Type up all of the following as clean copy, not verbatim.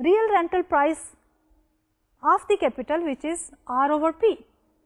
real rental price of the capital which is R/P,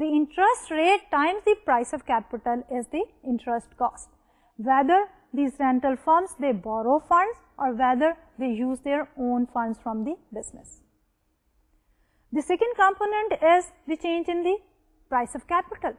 the interest rate times the price of capital is the interest cost, whether these rental firms they borrow funds or whether they use their own funds from the business. The second component is the change in the price of capital,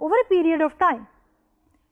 over a period of time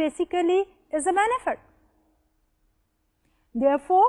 basically is a benefit. Therefore,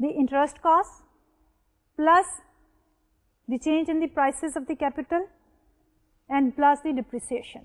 the interest cost plus the change in the prices of the capital and plus the depreciation.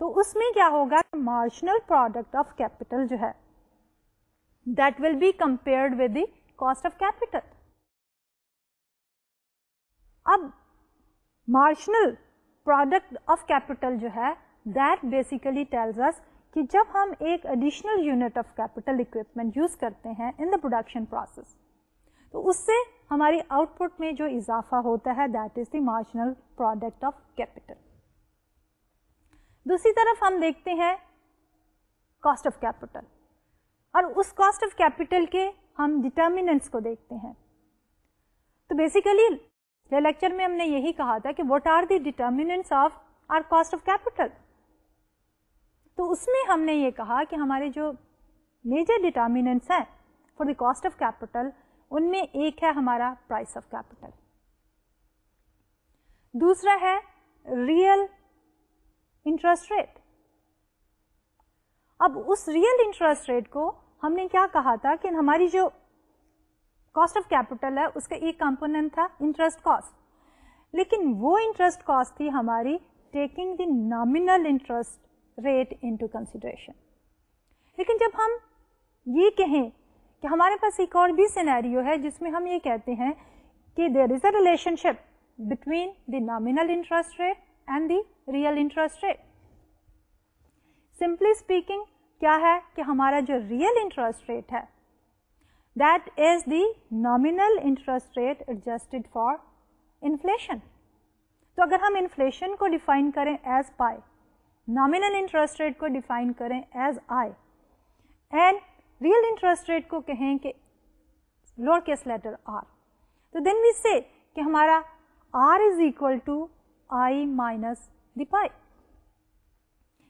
تو اس میں کیا ہوگا, marginal product of capital جو ہے that will be compared with the cost of capital. اب marginal product of capital جو ہے دیٹ بیسیکلی ٹیلز اس کہ جب ہم ایک additional unit of capital equipment use کرتے ہیں ان دا پروڈکشن پروسیس, تو اس سے ہماری آؤٹ پٹ میں جو اضافہ ہوتا ہے that is the marginal product of capital. دوسری طرف ہم دیکھتے ہیں کاسٹ آف کیپٹل, اور اس کاسٹ آف کیپٹل کے ہم ڈٹرمیننٹس کو دیکھتے ہیں. تو بیسیکلی لیکچر میں ہم نے یہی کہا تھا کہ what are the determinants of our cost of capital. تو اس میں ہم نے یہ کہا کہ ہمارے جو میجر ڈٹرمیننٹس ہیں for the cost of capital, ان میں ایک ہے ہمارا پرائس آف کیپٹل, دوسرا ہے ریئل انٹرسٹ ریٹ. اب اس ریئل انٹرسٹ ریٹ کو ہم نے کیا کہا تھا کہ ہماری جو کاسٹ آف کیپٹل ہے اس کا ایک کمپوننٹ تھا انٹرسٹ کاسٹ, لیکن وہ انٹرسٹ کاسٹ تھی ہماری taking the nominal interest rate into consideration. لیکن جب ہم یہ کہیں کہ ہمارے پاس ایک اور بھی سینیریو ہے جس میں ہم یہ کہتے ہیں کہ there is a relationship between the nominal interest rate and the real interest rate. Simply speaking کیا ہے کہ ہمارا جو ریئل انٹرسٹ ریٹ ہے that is the nominal interest rate adjusted for inflation. تو اگر ہم انفلیشن کو ڈیفائن کریں as pi, nominal interest rate کو ڈیفائن کریں as i, and real interest rate کو کہیں کہ لوور کیس لیٹر آر, تو دین وی سے کہ ہمارا r is equal to i minus the pi.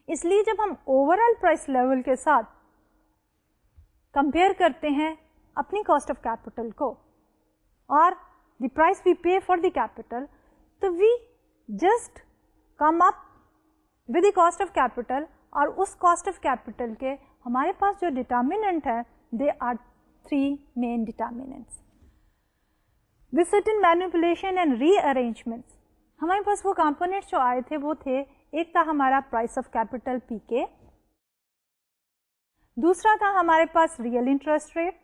اس لیے جب ہم اوور آل پرائس لیول کے ساتھ کمپیئر کرتے ہیں اپنی کاسٹ آف کیپٹل کو اور the price we pay for the capital, تو we just come up with the cost of capital, اور اس کاسٹ آف کیپٹل کے ہمارے پاس جو ڈٹرمیننٹ ہے they are 3 main determinants. With certain manipulation and rearrangements ہمارے پاس وہ کمپوننٹس جو آئے تھے وہ تھے, ایک تھا ہمارا پرائس آف کیپٹل پی کے, دوسرا تھا ہمارے پاس ریئل انٹرسٹ ریٹ,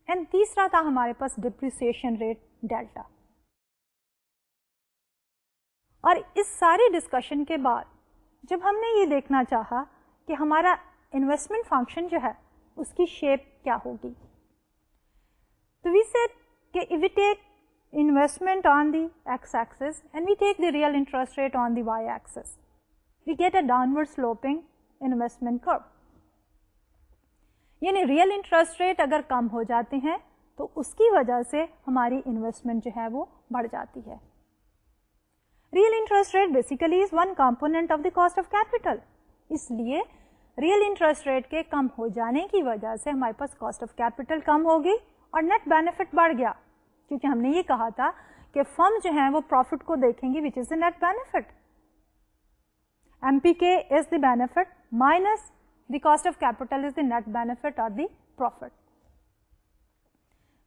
اینڈ تیسرا تھا ہمارے پاس ڈپریسیشن ریٹ ڈیلٹا. اور اس ساری ڈسکشن کے بعد جب ہم نے یہ دیکھنا چاہا کہ ہمارا انویسٹمنٹ فنکشن جو ہے اس کی شیپ کیا ہوگی, تو وی سیڈ کہ if we take investment on the x axis and we take the real interest rate on the y axis, we get a downward sloping investment curve. یعنی real interest rate اگر کم ہو جاتے ہیں تو اس کی وجہ سے ہماری انویسٹمنٹ جو ہے وہ بڑھ جاتی ہے. Real interest rate basically is one component of the cost of capital, اس لیے ریئل انٹرسٹ ریٹ کے کم ہو جانے کی وجہ سے ہمارے پاس کاسٹ آف کیپٹل کم ہوگی اور نیٹ بینیفٹ بڑھ گیا, کیونکہ ہم نے یہ کہا تھا کہ فرم جو ہیں وہ پروفٹ کو دیکھیں گی which is the net benefit. M P K is the benefit minus the cost of capital is the net benefit اور دی پروفٹ.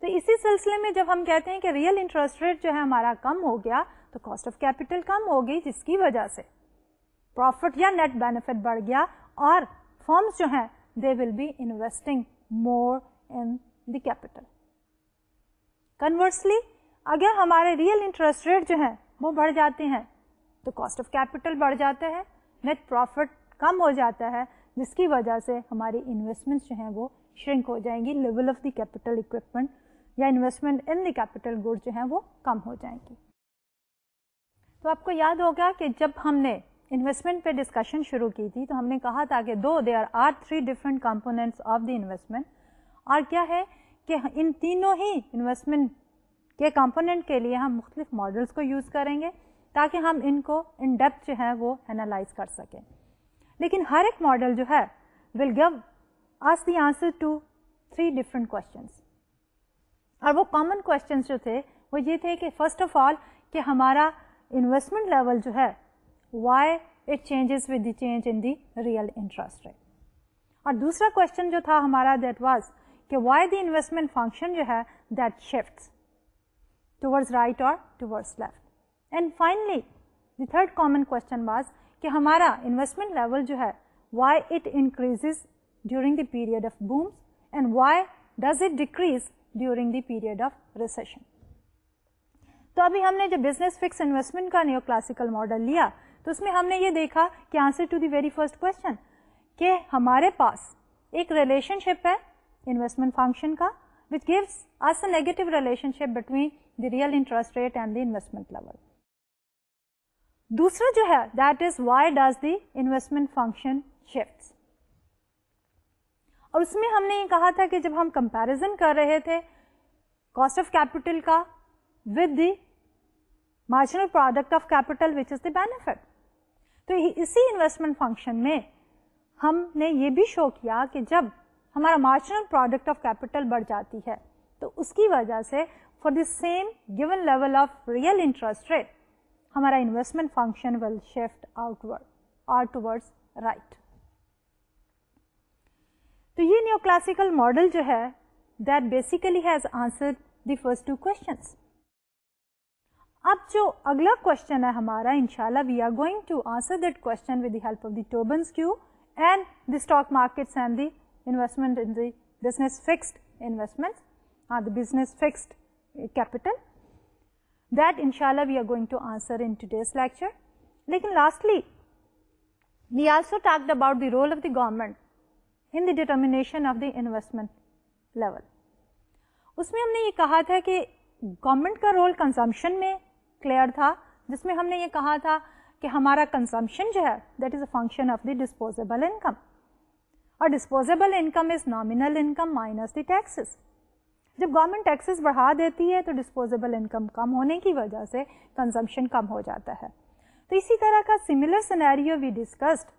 تو اسی سلسلے میں جب ہم کہتے ہیں کہ ریئل انٹرسٹ ریٹ جو ہے ہمارا کم ہو گیا تو کاسٹ آف کیپٹل کم ہو گئی, جس کی وجہ سے پروفٹ یا نیٹ بینیفٹ بڑھ گیا اور فرمز جو ہیں they will be investing more in the capital. Conversely اگر ہمارے ریئل انٹرسٹ ریٹ جو ہیں وہ بڑھ جاتے ہیں تو کاسٹ آف کیپٹل بڑھ جاتا ہے, نیٹ پروفٹ کم ہو جاتا ہے, جس کی وجہ سے ہماری انویسٹمنٹس جو ہیں وہ شرنک ہو جائیں گی, level of the capital equipment یا investment in the capital good جو ہیں وہ کم ہو جائیں گی. تو آپ کو یاد ہوگا کہ جب ہم نے انویسٹمنٹ پہ ڈسکشن شروع کی تھی تو ہم نے کہا تھا کہ دو there are 3 different components of the investment, اور کیا ہے کہ ان تینوں ہی انویسٹمنٹ کے کمپوننٹ کے لیے ہم مختلف ماڈلس کو یوز کریں گے تاکہ ہم ان کو ان ڈیپتھ جو ہے وہ انالائز کر سکیں. لیکن ہر ایک ماڈل جو ہے will give us the answer to 3 different questions, اور وہ کامن کوشچنس جو تھے وہ یہ تھے کہ فرسٹ آف آل کہ ہمارا انویسٹمنٹ لیول جو ہے why it changes with the change in the real interest rate, اور دوسرا کوشچن جو تھا ہمارا دیٹ واز کہ وائی دی انویسٹمنٹ فنکشن جو ہے دیٹ شفٹس ٹورڈز رائٹ اور towards left. And finally the third common question was کہ ہمارا انویسٹمنٹ لیول جو ہے why it increases during the period of Bomis and why does it decrease during the period of recession. تو ابھی ہم نے جو بزنس فکس انویسٹمنٹ کا نیو کلاسیکل ماڈل لیا تو اس میں ہم نے یہ دیکھا کہ answer to the very first question کہ ہمارے پاس ایک ریلیشن شپ ہے انویسٹمنٹ فنکشن کا which gives us a negative relationship between the real interest rate and the investment level. دوسرا جو ہے that is why does the investment function shifts. اور اس میں ہم نے یہ کہا تھا کہ جب ہم comparison کر رہے تھے cost of capital کا with the marginal product of capital which is the benefit. تو اسی investment function میں ہم نے یہ بھی شو کیا کہ جب ہمارا مارجنل پروڈکٹ آف کیپٹل بڑھ جاتی ہے تو اس کی وجہ سے for the same given level of real interest rate ہمارا investment function will shift outward اور ٹوورڈز رائٹ. تو یہ نیو کلاسیکل ماڈل جو ہے that basically has answered the first two questions. اب جو اگلا کوشچن ہے ہمارا انشاءاللہ we are going to answer that question with the help of the Tobin's q and the stock markets and the investment in the business fixed investments or the business fixed capital that inshallah we are going to answer in today's lecture. Lekin lastly we also talked about the role of the government in the determination of the investment level. اس میں ہم نے یہ کہا تھا کہ government کا role consumption میں clear تھا جس میں ہم نے یہ کہا تھا کہ ہمارا کنزمپشن جو ہے that is a function of the disposable income اور disposable income is nominal income minus the taxes. جب گورنمنٹ ٹیکسز بڑھا دیتی ہے تو ڈسپوزیبل انکم کم ہونے کی وجہ سے کنزمپشن کم ہو جاتا ہے. تو اسی طرح کا similar scenario we discussed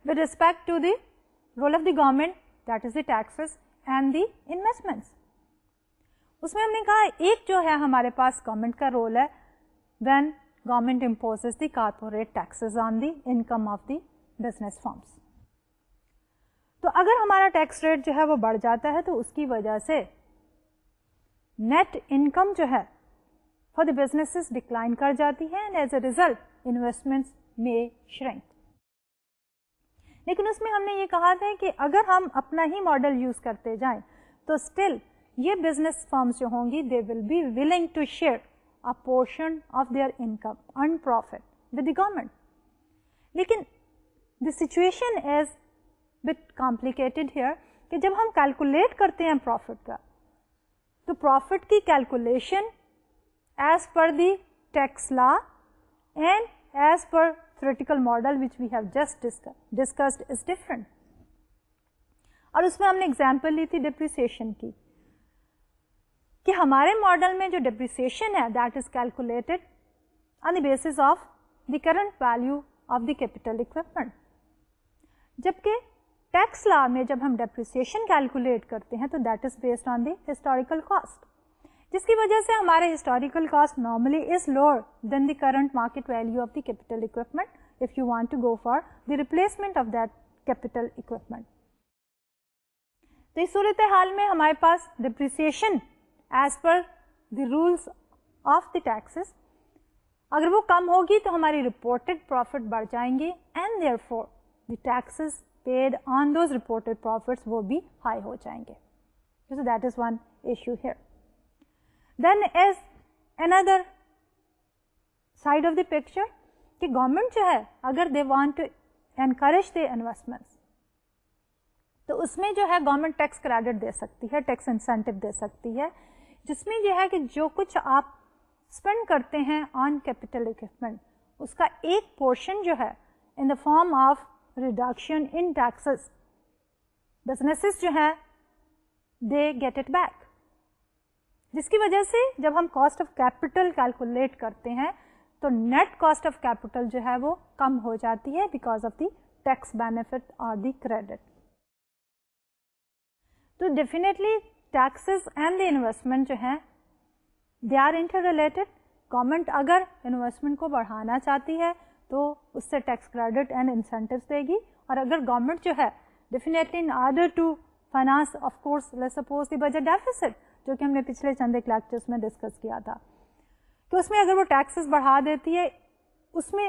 with respect to the role of the government that is the taxes and the investments. اس میں ہم نے کہا ایک جو ہے ہمارے پاس گورنمنٹ کا رول ہے when government imposes the corporate taxes on the income of the business firms. تو اگر ہمارا ٹیکس ریٹ جو ہے وہ بڑھ جاتا ہے تو اس کی وجہ سے نیٹ انکم جو ہے فار دی بزنسز ڈکلائن کر جاتی ہے and as a result investments میں شرنک. لیکن اس میں ہم نے یہ کہا تھا کہ اگر ہم اپنا ہی ماڈل یوز کرتے جائیں تو اسٹل یہ بزنس فرمز جو ہوں گی they will be willing to share a portion of their income earn profit with the government. لیکن the situation is bit complicated here کہ جب ہم کیلکولیٹ کرتے ہیں پروفٹ کا تو پروفٹ کی calculation as per the tax law and as per theoretical model which we have just discussed is different. اور اس میں ہم نے ایگزامپل لی تھی ڈپریسیشن کی کہ ہمارے ماڈل میں جو ڈپریسیشن ہے that is calculated on the basis of the current value of the capital equipment. جبکہ ٹیکس لا میں جب ہم ڈیپریسیشن کیلکولیٹ کرتے ہیں تو that is based on the historical cost جس کی وجہ سے ہمارے historical cost normally is lower than the current market value of the capital equipment if you want to go for the replacement of that capital equipment. تو اس صورت حال میں ہمارے پاس depreciation as per the rules of the taxes اگر وہ کم ہوگی تو ہماری رپورٹڈ پروفٹ بڑھ جائیں گے and therefore the taxes paid on those reported profits وہ بھی high ہو جائیں گے. So that is one issue here. Then is another side of the picture کہ گورنمنٹ جو ہے اگر they want to encourage the investments تو اس میں جو ہے گورنمنٹ ٹیکس کریڈٹ دے سکتی ہے, ٹیکس انسینٹو دے سکتی ہے جس میں یہ ہے کہ جو کچھ آپ اسپینڈ کرتے ہیں آن کیپیٹل اکوپمنٹ اس کا ایک پورشن جو ہے in the form of reduction in taxes businesses جو ہیں they get it back جس کی وجہ سے جب ہم cost of capital calculate کرتے ہیں تو net cost of capital جو ہے وہ کم ہو جاتی ہے because of the tax benefit or the credit. تو definitely taxes and the investment جو ہیں they are interrelated. گورنمنٹ اگر انویسٹمنٹ کو بڑھانا چاہتی ہے تو اس سے ٹیکس کریڈٹ اینڈ انسینٹیوز دے گی, اور اگر گورنمنٹ جو ہے definitely in order to finance of course let's suppose the budget deficit جو کہ ہم نے پچھلے چند ایک لیکچرز میں ڈسکس کیا تھا, تو اس میں اگر وہ ٹیکسز بڑھا دیتی ہے اس میں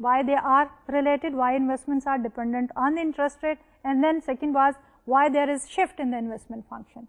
why they are related, why investments are dependent on the interest rate, and then second was why there is shift in the investment function.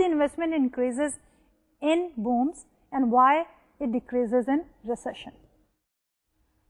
the investment increases in booms and why it decreases in recession.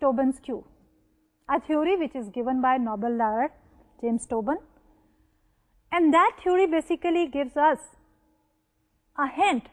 Tobin's Q, a theory which is given by Nobel laureate James Tobin, and that theory basically gives us a hint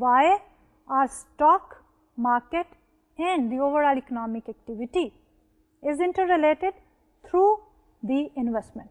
why our stock market and the overall economic activity is interrelated through the investment.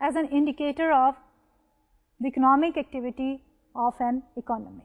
as an indicator of the economic activity of an economy,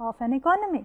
of an economy.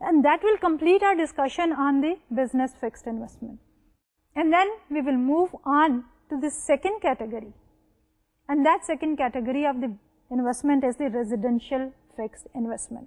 and that will complete our discussion on the business fixed investment. And then we will move on to the second category, and that second category of the investment is the residential fixed investment.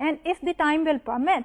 And if the time will permit,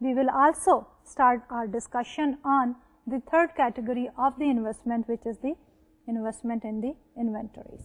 we will also start our discussion on the third category of the investment, which is the investment in the inventories.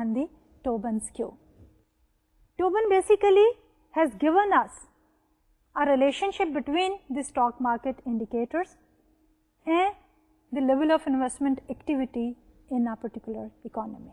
and the Tobin's Q. Tobin basically has given us a relationship between the stock market indicators and the level of investment activity in a particular economy.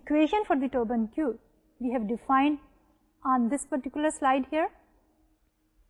equation for the Tobin Q we have defined on this particular slide here.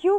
Q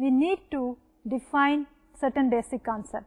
we need to define certain basic concept.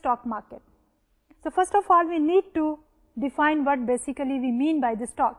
stock market. So first of all we need to define what basically we mean by the stock.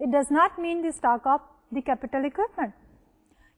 it does not mean the stock of the capital equipment.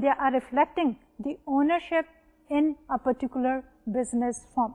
they are reflecting the ownership in a particular business firm.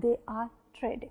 they are traded.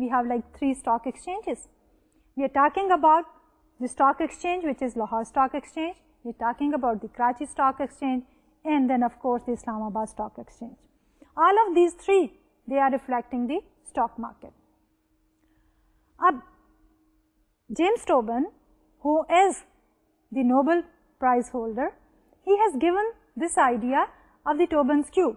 we have like 3 stock exchanges. We are talking about the stock exchange which is Lahore Stock Exchange, we are talking about the Karachi Stock Exchange, and then of course the Islamabad Stock Exchange. All of these 3 they are reflecting the stock market. Ab James Tobin, who is the Nobel Prize holder, he has given this idea of the Tobin's Q,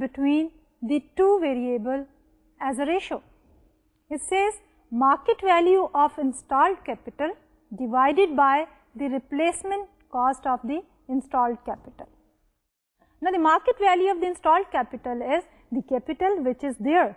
between the 2 variable as a ratio. It says market value of installed capital divided by the replacement cost of the installed capital. Now the market value of the installed capital is the capital which is there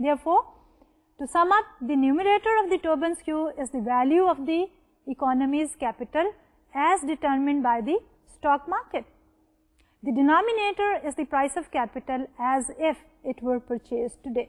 Therefore, to sum up, the numerator of the Tobin's Q is the value of the economy's capital as determined by the stock market. The denominator is the price of capital as if it were purchased today.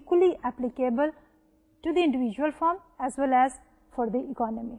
equally applicable to the individual firm as well as for the economy.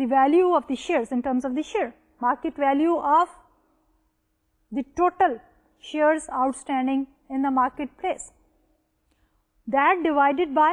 the value of the shares in terms of the share, market value of the total shares outstanding in the marketplace, that divided by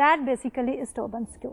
that basically is Tobin's Q.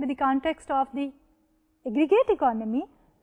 with the context of the aggregate economy,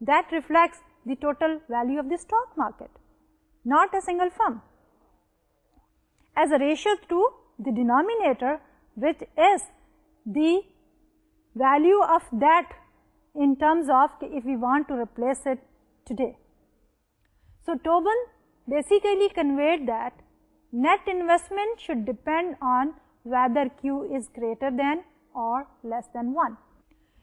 that reflects the total value of the stock market, not a single firm, as a ratio to the denominator, which is the value of that in terms of if we want to replace it today. So Tobin basically conveyed that net investment should depend on whether Q is greater than or less than 1.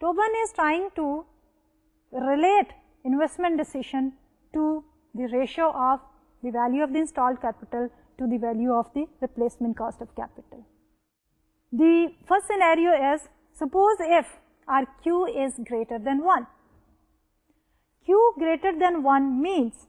Tobin is trying to relate investment decision to the ratio of the value of the installed capital to the value of the replacement cost of capital. The first scenario is, suppose if our Q is greater than 1. Q greater than 1 means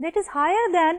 that is higher than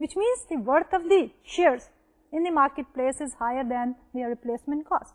which means the worth of the shares in the marketplace is higher than their replacement cost.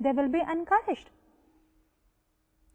they will be encouraged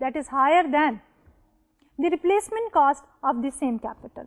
that is higher than the replacement cost of the same capital.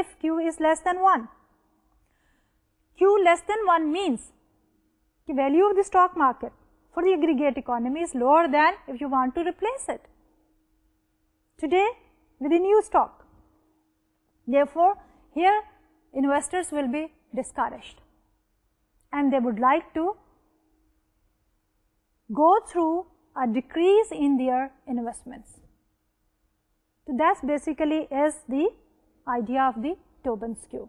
if Q is less than 1, Q less than 1 means the value of the stock market for the aggregate economy is lower than if you want to replace it today with a new stock. Therefore, here investors will be discouraged and they would like to go through a decrease in their investments. So that's basically is the idea of the Tobin's Q.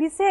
we say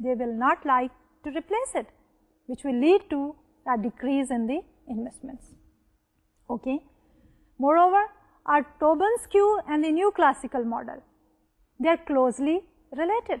they will not like to replace it, which will lead to a decrease in the investments. Okay. Moreover, our Tobin's Q and the new classical model, they are closely related.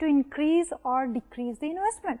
to increase or decrease the investment.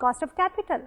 cost of capital.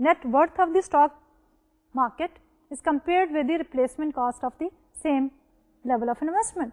net worth of the stock market is compared with the replacement cost of the same level of investment.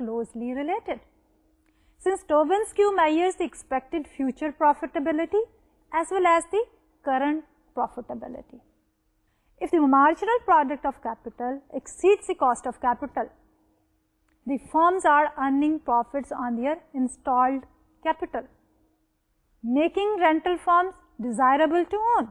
closely related. Since Tobin's Q measures the expected future profitability as well as the current profitability. If the marginal product of capital exceeds the cost of capital, the firms are earning profits on their installed capital, making rental firms desirable to own.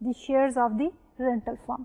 the shares of the rental firm,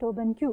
Tobin Q,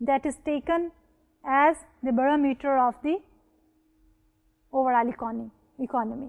that is taken as the barometer of the overall economy.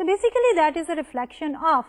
so basically that is a reflection of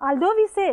although we say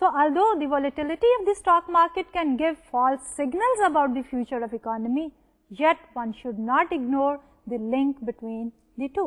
So although the volatility of the stock market can give false signals about the future of economy, yet one should not ignore the link between the two.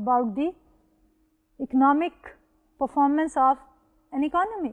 about the economic performance of an economy,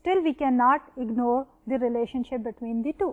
still we cannot ignore the relationship between the two.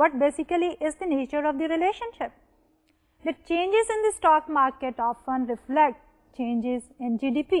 what basically is the nature of the relationship? The changes in the stock market often reflect changes in GDP.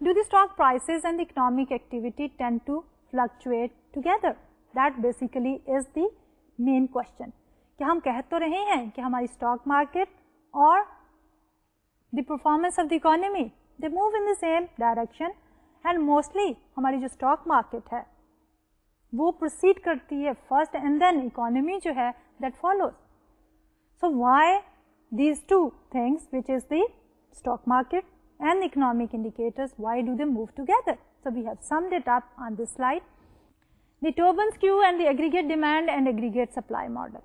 do the stock prices and the economic activity tend to fluctuate together? That basically is the main question. کہ ہم کہہ تو رہے ہیں کہ ہماری stock market اور the performance of the economy they move in the same direction and mostly ہماری جو اسٹاک مارکیٹ ہے وہ proceed کرتی ہے first and then economy جو ہے that follows. So why these two things, which is the stock market and economic indicators, why do they move together? So we have summed it up on this slide. The Tobin skew and the aggregate demand and aggregate supply model.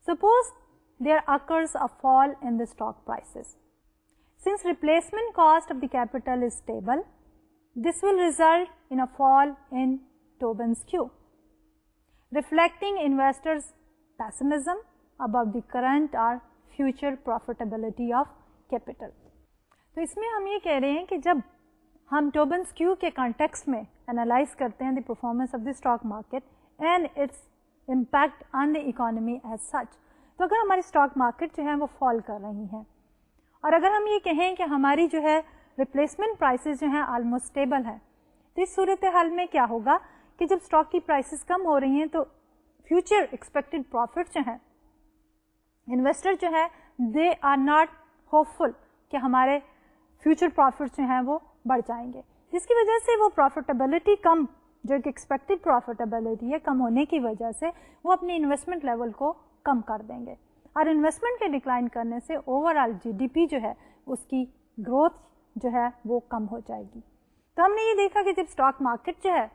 Suppose there occurs a fall in the stock prices. Since replacement cost of the capital is stable, this will result in a fall in Tobin skew, reflecting investors' pessimism about the current or future profitability of capital. تو اس میں ہم یہ کہہ رہے ہیں کہ جب ہم ٹوبن سکیو کے کانٹیکسٹ میں انالائز کرتے ہیں the performance of the stock market and its impact on the economy as such, تو اگر ہماری اسٹاک مارکیٹ جو ہے وہ فال کر رہی ہیں اور اگر ہم یہ کہیں کہ ہماری جو ہے ریپلیسمنٹ پرائسز جو ہیں آلموسٹ اسٹیبل ہیں، تو اس صورت حال میں کیا ہوگا کہ جب اسٹاک کی پرائسز کم ہو رہی ہیں تو فیوچر ایکسپیکٹڈ پروفٹ جو ہیں انویسٹر جو ہے دے آر ناٹ ہوپ فل کہ ہمارے فیوچر پروفٹس جو ہیں وہ بڑھ جائیں گے، جس کی وجہ سے وہ پروفیٹیبلٹی کم، جو کہ ایکسپیکٹڈ پروفیٹیبلٹی ہے کم ہونے کی وجہ سے وہ اپنی انویسٹمنٹ لیول کو کم کر دیں گے، اور انویسٹمنٹ کے ڈکلائن کرنے سے اوور آل جی ڈی پی جو ہے اس کی گروتھ جو ہے وہ کم ہو جائے گی. تو ہم نے یہ دیکھا کہ جب اسٹاک مارکیٹ جو ہے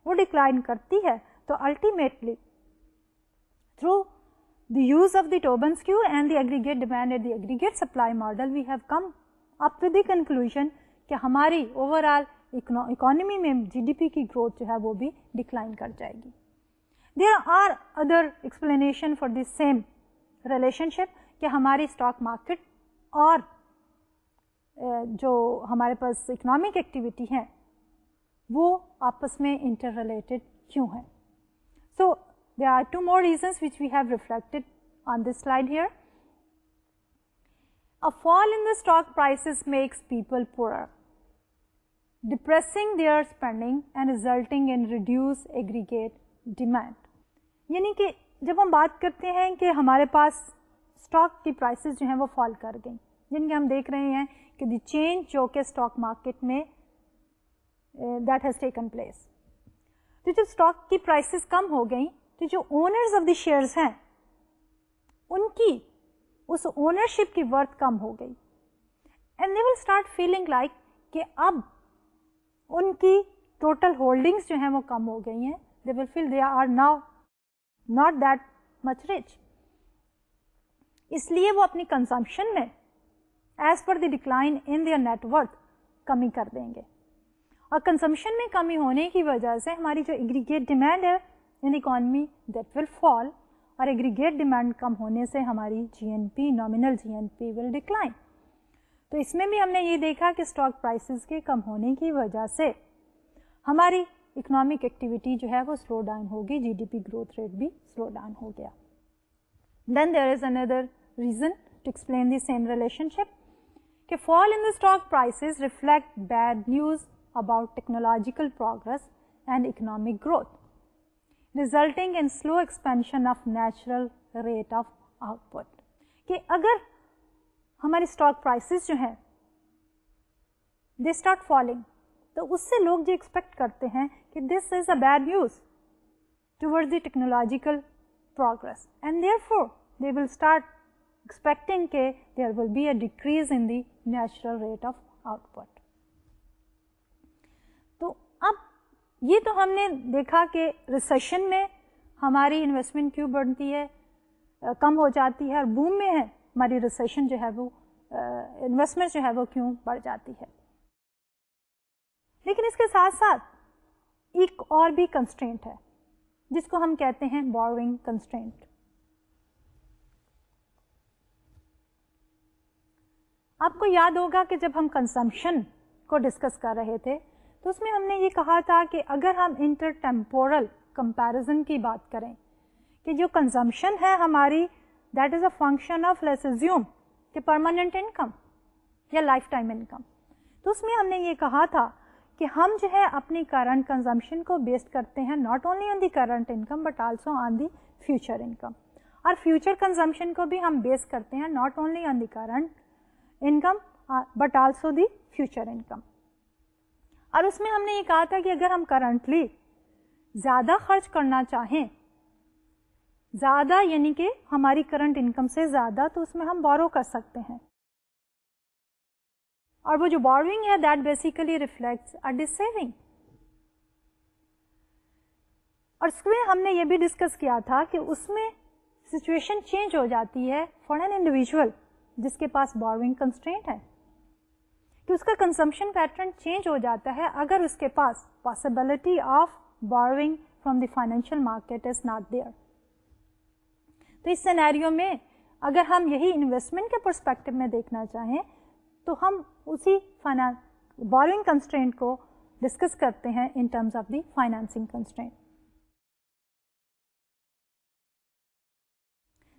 وہ ڈکلائن کرتی ہے تو ultimately through the use of the Tobin skew and the aggregate demand and the aggregate supply model, we have come up with the conclusion کہ ہماری اوور آل اکانومی میں جی ڈی پی کی گروتھ جو ہے وہ بھی ڈکلائن کر جائے گی. There are other explanation for this same relationship کہ ہماری اسٹاک مارکیٹ اور جو ہمارے پاس اکنامک ایکٹیویٹی ہیں وہ آپس میں انٹر ریلیٹڈ کیوں ہیں. So there are two more reasons which we have reflected on this slide here. A fall in the stock prices makes people poorer, depressing their spending and resulting in reduced aggregate demand. یعنی کہ جب ہم بات کرتے ہیں کہ ہمارے پاس stock کی پرائسز جو ہیں وہ فال کر گئیں، جن کے ہم دیکھ رہے ہیں کہ دی چینج جو کہ اسٹاک مارکیٹ میں دیٹ ہیز ٹیکن پلیس، تو جب اسٹاک کی پرائسز کم ہو گئیں تو جو اونرز آف دی شیئرز ہیں ان کی اس اونرشپ کی ورتھ کم ہو گئی، and they will start feeling like کہ اب ان کی ٹوٹل ہولڈنگس جو ہیں وہ کم ہو گئی ہیں. They will feel they are now not that much rich, اس لیے وہ اپنی کنزمپشن میں as per the decline in their net worth کمی کر دیں گے، اور کنزمپشن میں کمی ہونے کی وجہ سے ہماری جو ایگریگیٹ ڈیمانڈ ہے in the economy that will fall، اور ایگریگیٹ ڈیمانڈ کم ہونے سے ہماری جی این پی نامنل جی این پی ول ڈکلائن. تو اس میں بھی ہم نے یہ دیکھا کہ اسٹاک پرائسز کے کم ہونے کی وجہ سے ہماری اکنامک ایکٹیویٹی جو ہے وہ سلو ڈاؤن ہوگی، G D P growth rate بھی سلو ڈاؤن ہو گیا. Then there is another reason to explain the same relationship کہ fall in the stock prices reflect bad news about technological progress and economic growth resulting in slow expansion of natural rate of output. کہ اگر ہماری stock prices جو ہیں they start falling تو اس سے لوگ جو ایکسپیکٹ کرتے ہیں کہ this is a bad news toward the technological progress, and therefore they will start expecting کہ there will be a decrease in the natural rate of output. تو اب یہ تو ہم نے دیکھا کہ ریسیشن میں ہماری انویسٹمنٹ کیوں بڑھتی ہے، کم ہو جاتی ہے، اور بوم میں ہے ہماری ریسیشن جو ہے وہ انویسٹمنٹ جو ہے وہ کیوں بڑھ جاتی ہے. لیکن اس کے ساتھ ساتھ ایک اور بھی کنسٹرینٹ ہے جس کو ہم کہتے ہیں بوروئنگ کنسٹرینٹ. آپ کو یاد ہوگا کہ جب ہم کنزمپشن کو ڈسکس کر رہے تھے تو اس میں ہم نے یہ کہا تھا کہ اگر ہم انٹر ٹیمپورل کمپیرزن کی بات کریں کہ جو کنزمپشن ہے ہماری that is a function of let's assume کہ پرماننٹ انکم یا لائف ٹائم انکم. تو اس میں ہم نے یہ کہا تھا کہ ہم جو ہے اپنی کرنٹ کنزمپشن کو بیسڈ کرتے ہیں not only on the current income but also on the future income, اور فیوچر کنزمپشن کو بھی ہم بیس کرتے ہیں not only on the current income but also the future income. اور اس میں ہم نے یہ کہا تھا کہ اگر ہم کرنٹلی زیادہ خرچ کرنا چاہیں, زیادہ یعنی کہ ہماری کرنٹ انکم سے زیادہ, تو اس میں ہم بورو کر سکتے ہیں, اور وہ جو بوروئنگ ہے that basically reflects a saving. اور اس میں ہم نے یہ بھی ڈسکس کیا تھا کہ اس میں سچویشن چینج ہو جاتی ہے فار این انڈیویژل جس کے پاس بوروئنگ کنسٹرینٹ ہے, کہ اس کا کنزمپشن پیٹرن چینج ہو جاتا ہے اگر اس کے پاس possibility of borrowing from the financial market is not there. تو اس سینیریو میں اگر ہم یہی انویسٹمنٹ کے پرسپیکٹو میں دیکھنا چاہیں تو ہم اسی بوروئنگ کنسٹرینٹ کو ڈسکس کرتے ہیں in terms of the financing constraint.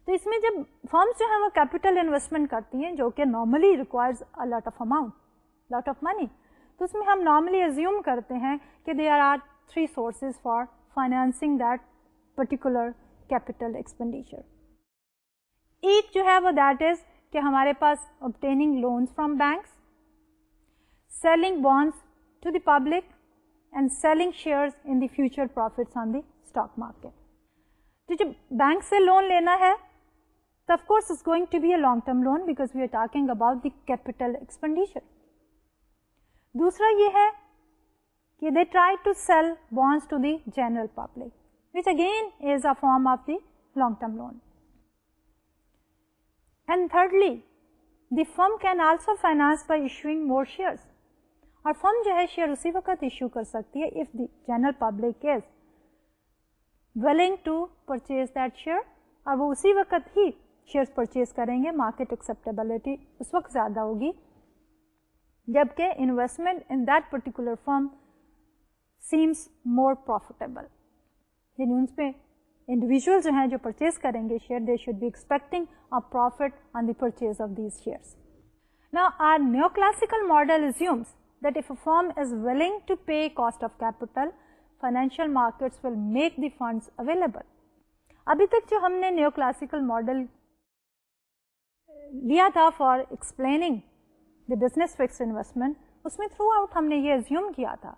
تو اس میں جب فرمز جو ہیں وہ کیپٹل انویسٹمنٹ کرتی ہیں جو کہ normally requires a lot of amount, lot of money, تو اس میں ہم نارملی ازیوم کرتے ہیں کہ there are 3 sources for financing that particular capital expenditure. ایک جو ہے وہ دیٹ از کہ ہمارے پاس obtaining loans from banks, selling bonds to the public and selling shares in the future profits on the stock market. تو جب bank سے loan لینا ہے تو of course it's going to be a long term loan because we are talking about the capital expenditure. دوسرا یہ ہے کہ they try to sell bonds to the general public, which again is a form of the long term loan. And thirdly, the firm can also finance by issuing more shares. اور فرم جو ہے share اسی وقت issue کر سکتی ہے if the general public is willing to purchase that share, اور وہ اسی وقت ہی شیئرز پرچیز کریں گے. مارکیٹ ایکسیپٹیبلٹی اس وقت زیادہ ہوگی جبکہ investment in that particular firm سیمس more profitable. یعنی ان پہ انڈیویژل جو ہیں جو پرچیز کریں گے share they should be expecting a profit on the purchase of these shares. Now our neoclassical model assumes that if a firm is willing to pay cost of capital, financial markets will make the funds available. ابھی تک جو ہم نے new classical model لیا تھا for explaining the business fixed investment, اس میں through out ہم نے یہ ازیوم کیا تھا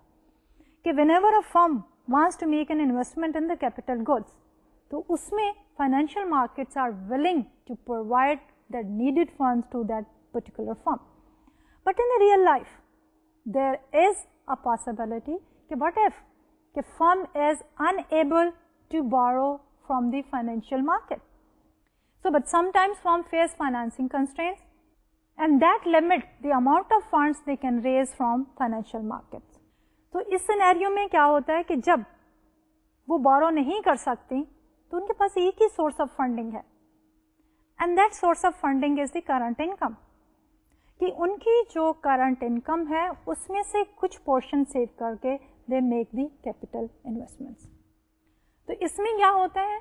کہ whenever a firm wants to make an investment in the capital goods تو اس میں financial markets are willing to provide that needed funds to that particular firm. But in the real life there is a possibility کہ what if کہ firm is unable to borrow from the financial market. So, but sometimes firms face financing constraints and that limit the amount of funds they can raise from financial markets. تو اس scenario میں کیا ہوتا ہے کہ جب وہ بورو نہیں کر سکتی تو ان کے پاس ایک ہی سورس آف فنڈنگ ہے and that source of funding is the current income, کہ ان کی جو کرنٹ انکم ہے اس میں سے کچھ پورشن سیو کر کے they make the capital investments. تو اس میں کیا ہوتا ہے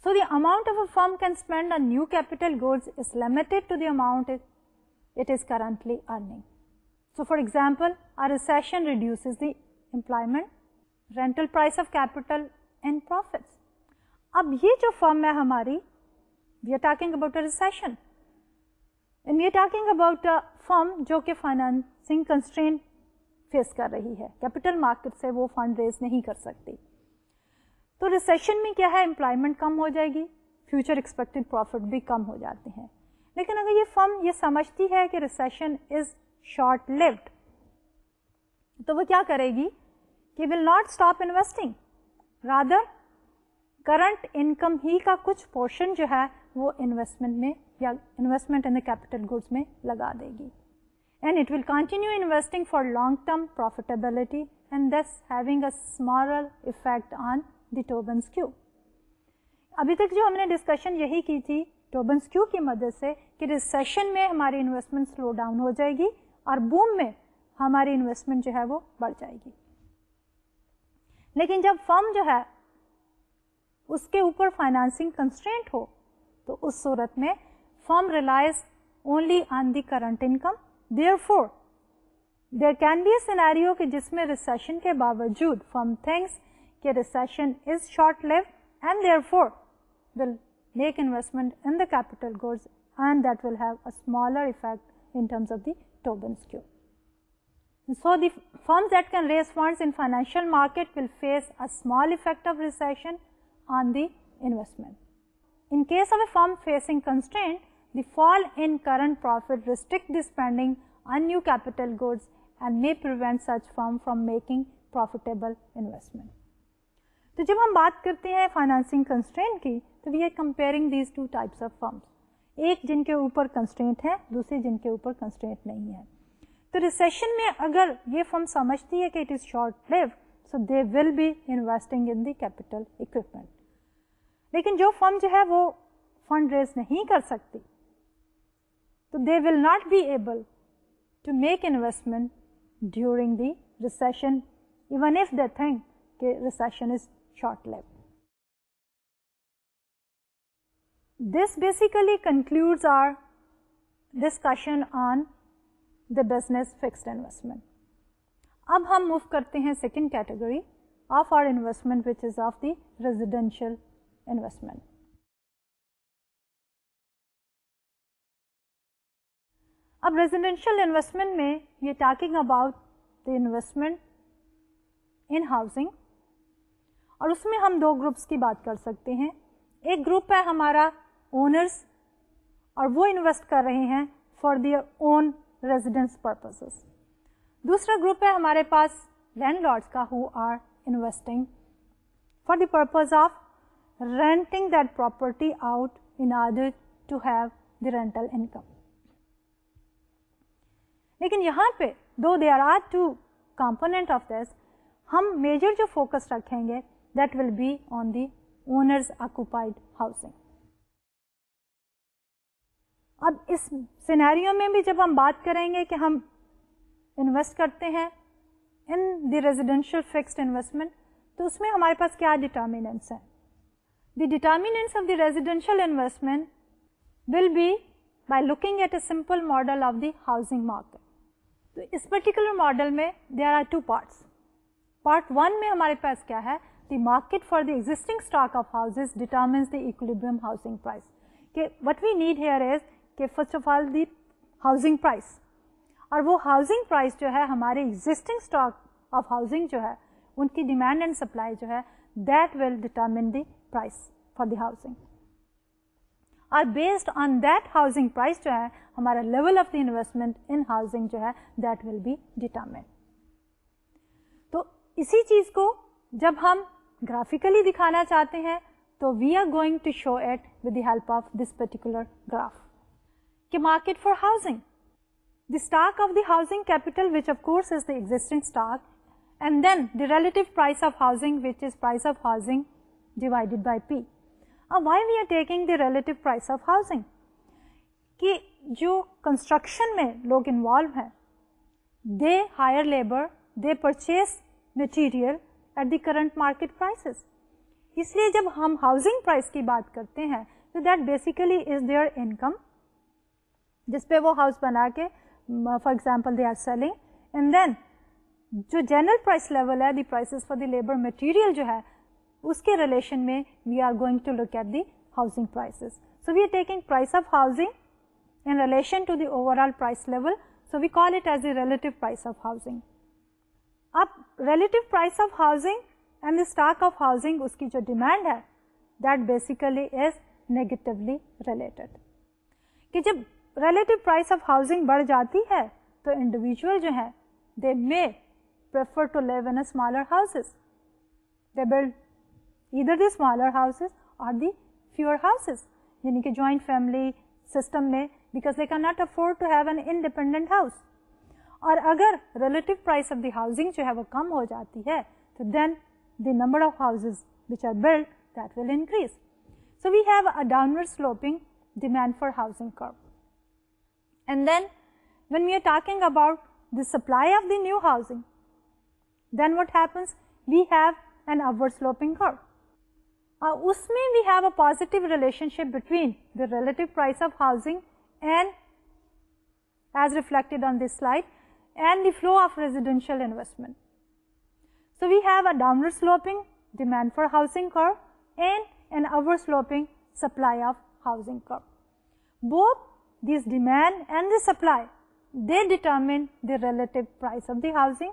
so the amount of a firm can spend on new capital goods is limited to the amount it is currently earning. So for example, a recession reduces the employment, rental price of capital and profits. اب یہ جو فرم ہے ہماری, we are talking about a recession and we are talking about a firm جو کہ financing constraint face کر رہی ہے, کیپٹل مارکیٹ سے وہ فنڈ ریز نہیں کر سکتی. تو ریسیشن میں کیا ہے, امپلائمنٹ کم ہو جائے گی, فیوچر ایکسپیکٹڈ پروفٹ بھی کم ہو جاتے ہیں. لیکن اگر یہ فرم یہ سمجھتی ہے کہ ریسیشن از شارٹ لیوڈ تو وہ کیا کرے گی کہ will not stop investing, rather current income ہی کا کچھ پورشن جو ہے وہ انویسٹمنٹ میں یا investment in the capital goods میں لگا دے گی. And it will continue investing for long term profitability and this having a smaller effect on the Tobin's q. ابھی تک جو ہم نے ڈسکشن یہی کی تھی ٹوبنس کیو کی مدد سے کہ ریسیشن میں ہماری انویسٹمنٹ سلو ڈاؤن ہو جائے گی اور بوم میں ہماری انویسٹمنٹ جو ہے وہ بڑھ جائے گی. لیکن جب فرم جو ہے اس کے اوپر فائنانسنگ کنسٹرینٹ ہو تو اس صورت میں firm realise only on the current income, therefore there can be a scenario کہ جس میں recession کے باوجود firm thinks کہ recession is short lived and therefore will make investment in the capital goods and that will have a smaller effect in terms of the Tobin skew. So the firms that can raise funds in financial market will face a small effect of recession on the investment. In case of a firm facing constraint, the fall in current profit restrict the spending on new capital goods and may prevent such firm from making profitable investment. تو جب ہم بات کرتے ہیں financing constraint کی تو we are comparing these two types of firms, ایک جن کے اوپر کنسٹرینٹ ہے, دوسری جن کے اوپر کنسٹرینٹ نہیں ہے. تو ریسیشن میں اگر یہ فرم سمجھتی ہے کہ it is short live, so they will be investing in the capital equipment. لیکن جو فرم جو ہے وہ فنڈ ریز نہیں کر سکتی تو they will not be able to make investment during the recession even if they think کہ recession is short lived. This basically concludes our discussion on the business fixed investment. اب ہم move کرتے ہیں second category of our investment which is of the residential investment. اب residential investment میں یہ talking about the investment in housing, اور اس میں ہم دو گروپس کی بات کر سکتے ہیں. ایک گروپ ہے ہمارا اونرس اور وہ انویسٹ کر رہے ہیں for their own residence purposes. دوسرا گروپ ہے ہمارے پاس لینڈ لارڈس کا who are investing for the purpose of renting that property out in order to have the rental income. لیکن یہاں پہ دو there are two component of this, ہم میجر جو فوکس رکھیں گے that will be on the owners occupied housing. اب اس scenario میں بھی جب ہم بات کریں گے کہ ہم انویسٹ کرتے ہیں in the residential fixed investment, تو اس میں ہمارے پاس کیا ڈٹرمیننٹس ہیں. The determinants of the residential investment will be by looking at a simple model of the housing market. تو اس پرٹیکولر ماڈل میں there are two parts. Part 1 میں ہمارے پاس کیا ہے, the market for the existing stock of houses determines the equilibrium housing price. کہ what we need here is کہ first of all the housing price, اور وہ housing price جو ہے ہمارے existing stock of housing جو ہے ان کی demand and supply جو ہے that will determine the price for the housing. اور based on that housing price جو ہے ہمارا level of the investment in housing جو ہے that will be determined. تو اسی چیز کو جب ہم گرافیکلی دکھانا چاہتے ہیں تو we are going to show it with the help of this particular graph. کہ market for housing, the stock of the housing capital which of course is the existing stock, and then the relative price of housing which is price of housing divided by P. اب why we are taking the relative price of housing, کہ جو construction میں لوگ involve ہیں they hire labour, they purchase material at the current market prices. اس لیے جب ہم ہاؤسنگ پرائس کی بات کرتے ہیں تو that basically is their income جس پہ وہ ہاؤس بنا کے for example they are selling, and then جو جنرل پرائس لیول ہے the prices for the labour material جو ہے اس کے ریلیشن میں we are going to look at the housing prices. So we are taking price of housing in relation to the overall price level, so we call it as the relative price of housing. اب relative price of housing and the stock of housing اس کی جو demand ہے that basically is negatively related. کہ جب relative price of housing بڑھ جاتی ہے تو انڈیویجول جو ہیں they may prefer to live in smaller houses, they build either the smaller houses اور دی فیور ہاؤسز, یعنی کہ جوائنٹ فیملی سسٹم میں, because they can not afford to have an independent house. اور اگر relative price of the housing جو ہے وہ کم ہو جاتی ہے تو then the number of houses which are build that will increase. So we have a downward sloping demand for housing curve. And then when we are talking about the supply of the new housing then what happens, we have an upward sloping curve. Usme we have a positive relationship between the relative price of housing and, as reflected on this slide, and the flow of residential investment. So we have a downward sloping demand for housing curve and an upward sloping supply of housing curve. Both this demand and the supply, they determine the relative price of the housing,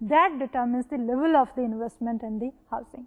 that determines the level of the investment in the housing.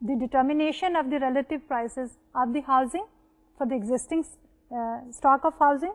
the determination of the relative prices of the housing for the existing stock of housing,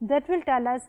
that will tell us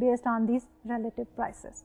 based on these relative prices.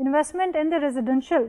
investment in the residential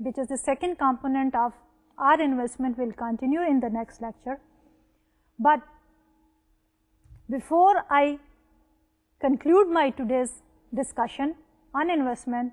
which is the second component of our investment will continue in the next lecture. But before I conclude my today's discussion on investment,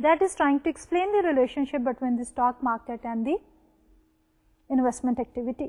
that is trying to explain the relationship between the stock market and the investment activity.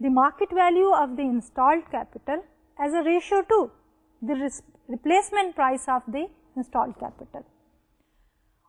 the market value of the installed capital as a ratio to the replacement price of the installed capital.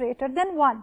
greater than 1,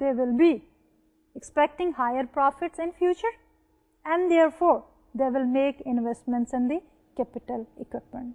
they will be expecting higher profits in future and therefore they will make investments in the capital equipment.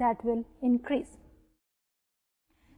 that will increase.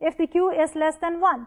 if the Q is less than 1,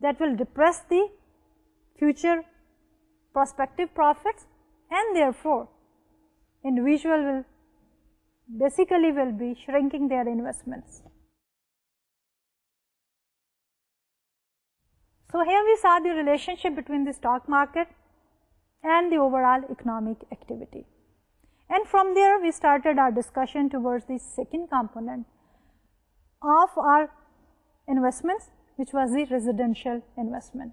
that will depress the future prospective profits, and therefore individual will basically will be shrinking their investments. So here we saw the relationship between the stock market and the overall economic activity, and from there we started our discussion towards the second component of our investments, which was the residential investment.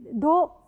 2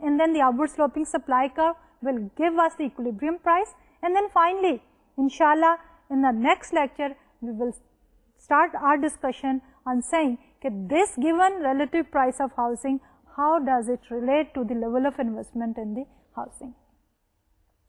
and then the upward sloping supply curve will give us the equilibrium price, and then finally inshallah in the next lecture we will start our discussion on saying that this given relative price of housing, how does it relate to the level of investment in the housing.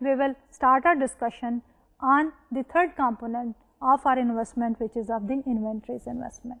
we will start our discussion on the third component of our investment, which is of the inventories investment.